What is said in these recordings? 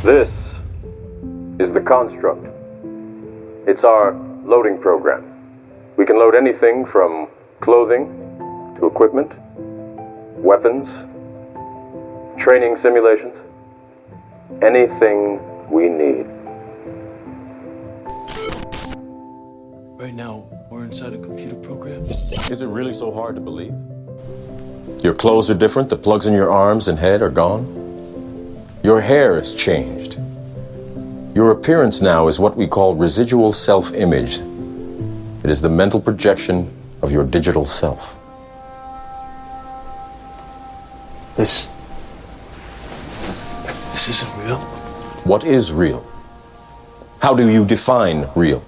This is the construct. It's our loading program. We can load anything from clothing to equipment, weapons, training simulations, anything we need. Right now, we're inside a computer program. Is it really so hard to believe? Your clothes are different, the plugs in your arms and head are gone. Your hair has changed. Your appearance now is what we call residual self-image. It is the mental projection of your digital self. This isn't real. What is real? How do you define real?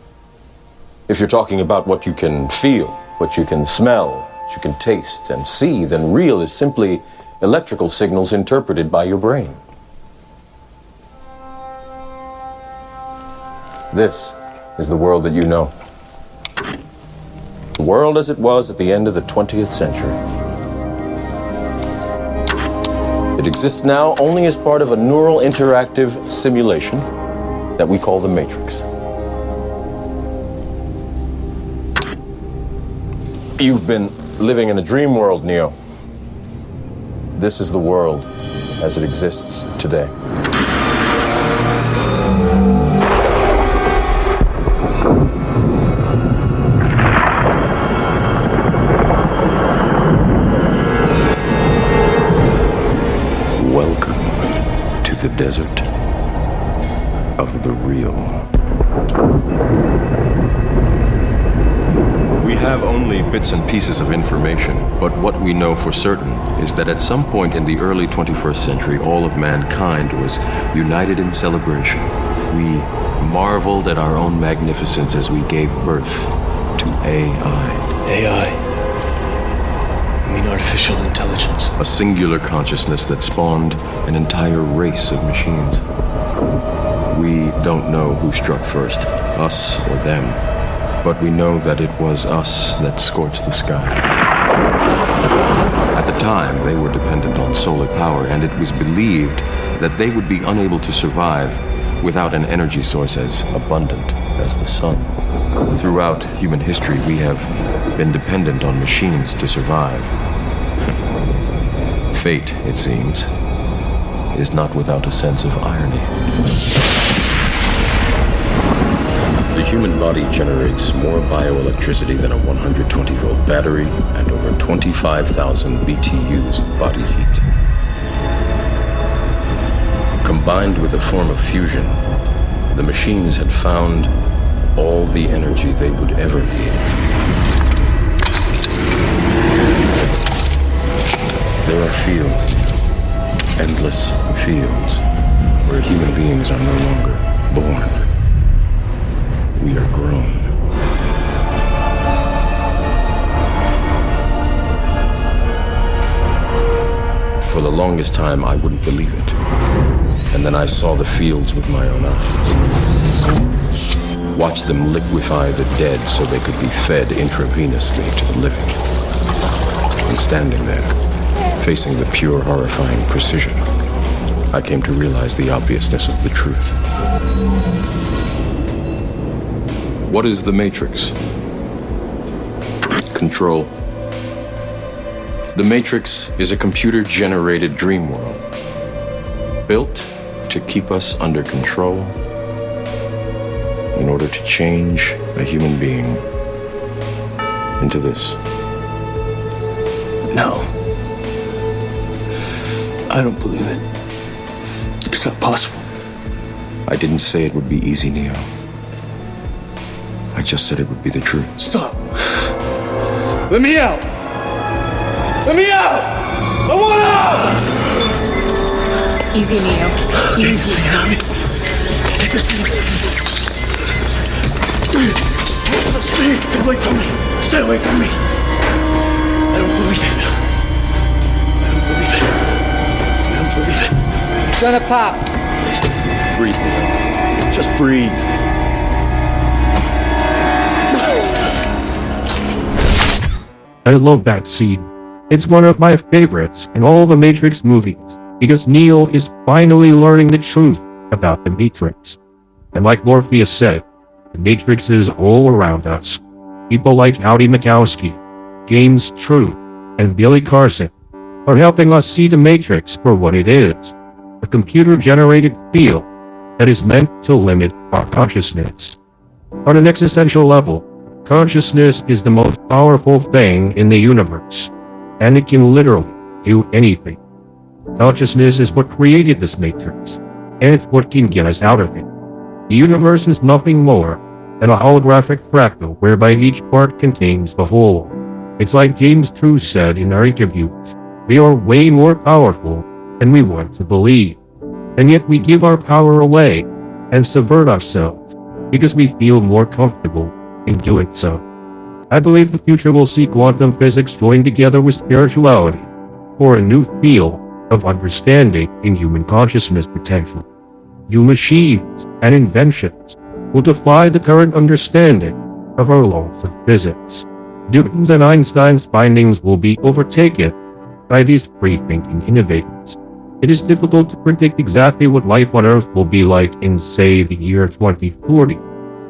If you're talking about what you can feel, what you can smell, what you can taste and see, then real is simply electrical signals interpreted by your brain. This is the world that you know. The world as it was at the end of the 20th century. It exists now only as part of a neural interactive simulation that we call the Matrix. You've been living in a dream world, Neo. This is the world as it exists today. Welcome to the desert of the real. We have only bits and pieces of information, but what we know for certain is that at some point in the early 21st century, all of mankind was united in celebration. We marveled at our own magnificence as we gave birth to AI. AI. I mean artificial intelligence. A singular consciousness that spawned an entire race of machines. We don't know who struck first, us or them, but we know that it was us that scorched the sky. At the time, they were dependent on solar power, and it was believed that they would be unable to survive without an energy source as abundant as the sun. Throughout human history, we have been dependent on machines to survive. Fate, it seems, is not without a sense of irony. The human body generates more bioelectricity than a 120-volt battery and over 25,000 BTUs of body heat. Combined with a form of fusion, the machines had found all the energy they would ever need. There are fields, endless fields, where human beings are no longer born. We are grown. For the longest time, I wouldn't believe it. And then I saw the fields with my own eyes. Watched them liquefy the dead so they could be fed intravenously to the living. And standing there, facing the pure, horrifying precision, I came to realize the obviousness of the truth. What is the Matrix? Control. The Matrix is a computer-generated dream world, built to keep us under control in order to change a human being into this. No. I don't believe it. It's not possible. I didn't say it would be easy, Neo. I just said it would be the truth. Stop. Let me out. Let me out. I want out. Easy, Neo. Easy. Get this thing. Stay away from me. Stay away from me. I don't believe it. I don't believe it. I don't believe it. It's gonna pop. Breathe, Neo. Just breathe. I love that scene. It's one of my favorites in all the Matrix movies, because Neo is finally learning the truth about the Matrix. And like Morpheus said, the Matrix is all around us. People like Howdy Mikowski, James True, and Billy Carson are helping us see the Matrix for what it is, a computer-generated field that is meant to limit our consciousness. On an existential level, consciousness is the most powerful thing in the universe, and it can literally do anything. Consciousness is what created this Matrix, and it's what can get us out of it. The universe is nothing more than a holographic fractal whereby each part contains the whole. It's like James True said in our interviews, we are way more powerful than we want to believe. And yet we give our power away and subvert ourselves because we feel more comfortable in doing so. I believe the future will see quantum physics joined together with spirituality for a new field of understanding in human consciousness potential. New machines and inventions will defy the current understanding of our laws of physics. Newton's and Einstein's findings will be overtaken by these free-thinking innovators. It is difficult to predict exactly what life on Earth will be like in, say, the year 2040,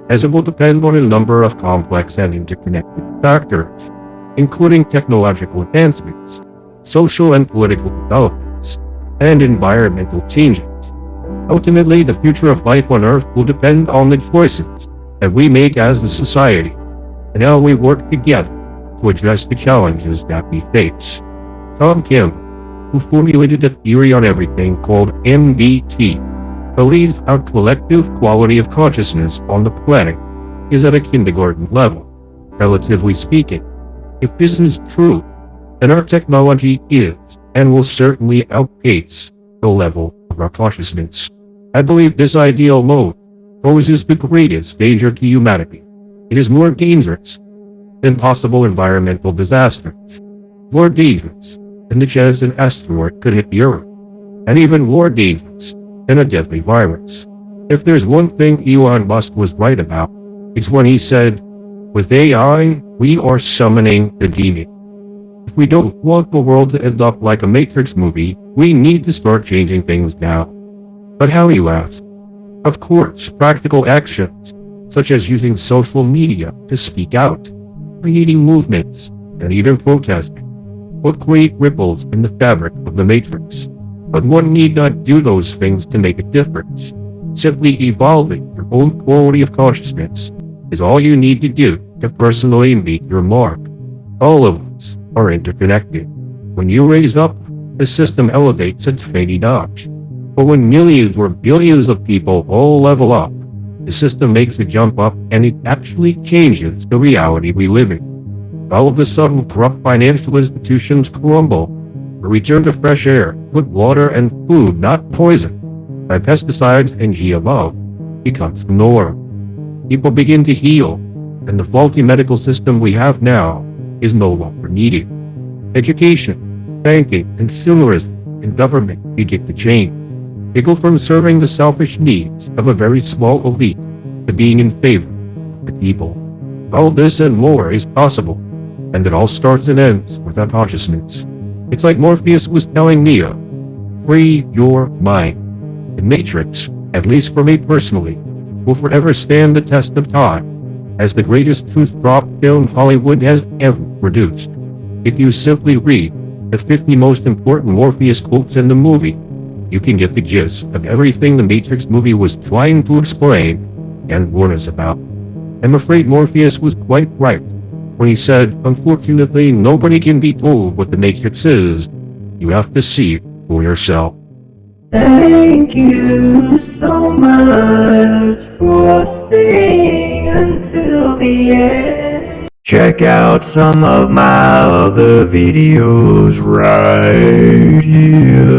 as it will depend on a number of complex and interconnected factors, including technological advancements, social and political developments, and environmental changes. Ultimately, the future of life on Earth will depend on the choices that we make as a society and how we work together to address the challenges that we face. Tom Kim, who formulated a theory on everything called MBT, believes our collective quality of consciousness on the planet is at a kindergarten level, relatively speaking. If this is true, then our technology is and will certainly outpace the level of our consciousness. I believe this ideal mode poses the greatest danger to humanity. It is more dangerous than possible environmental disasters, more dangerous than the chance an asteroid could hit the Earth, and even more dangerous than a deadly virus. If there's one thing Elon Musk was right about, it's when he said, with AI, we are summoning the demon. If we don't want the world to end up like a Matrix movie, we need to start changing things now. But how, you ask? Of course, practical actions, such as using social media to speak out, creating movements, and even protesting, will create ripples in the fabric of the Matrix. But one need not do those things to make a difference. Simply evolving your own quality of consciousness is all you need to do to personally meet your mark. All of us are interconnected. When you raise up, the system elevates a tiny notch. But when millions or billions of people all level up, the system makes a jump up and it actually changes the reality we live in. All of a sudden, corrupt financial institutions crumble. A return to fresh air, good water, and food not poisoned by pesticides and GMO becomes the norm. People begin to heal, and the faulty medical system we have now is no longer needed. Education, banking, consumerism, and government begin to change. They go from serving the selfish needs of a very small elite to being in favor of the people. All this and more is possible, and it all starts and ends with our consciousness. It's like Morpheus was telling Neo, free your mind. The Matrix, at least for me personally, will forever stand the test of time as the greatest truth drop film Hollywood has ever produced. If you simply read the 50 most important Morpheus quotes in the movie, you can get the gist of everything the Matrix movie was trying to explain and warn us about. I'm afraid Morpheus was quite right when he said, unfortunately, nobody can be told what the Matrix is. You have to see it for yourself. Thank you so much for staying until the end. Check out some of my other videos right here.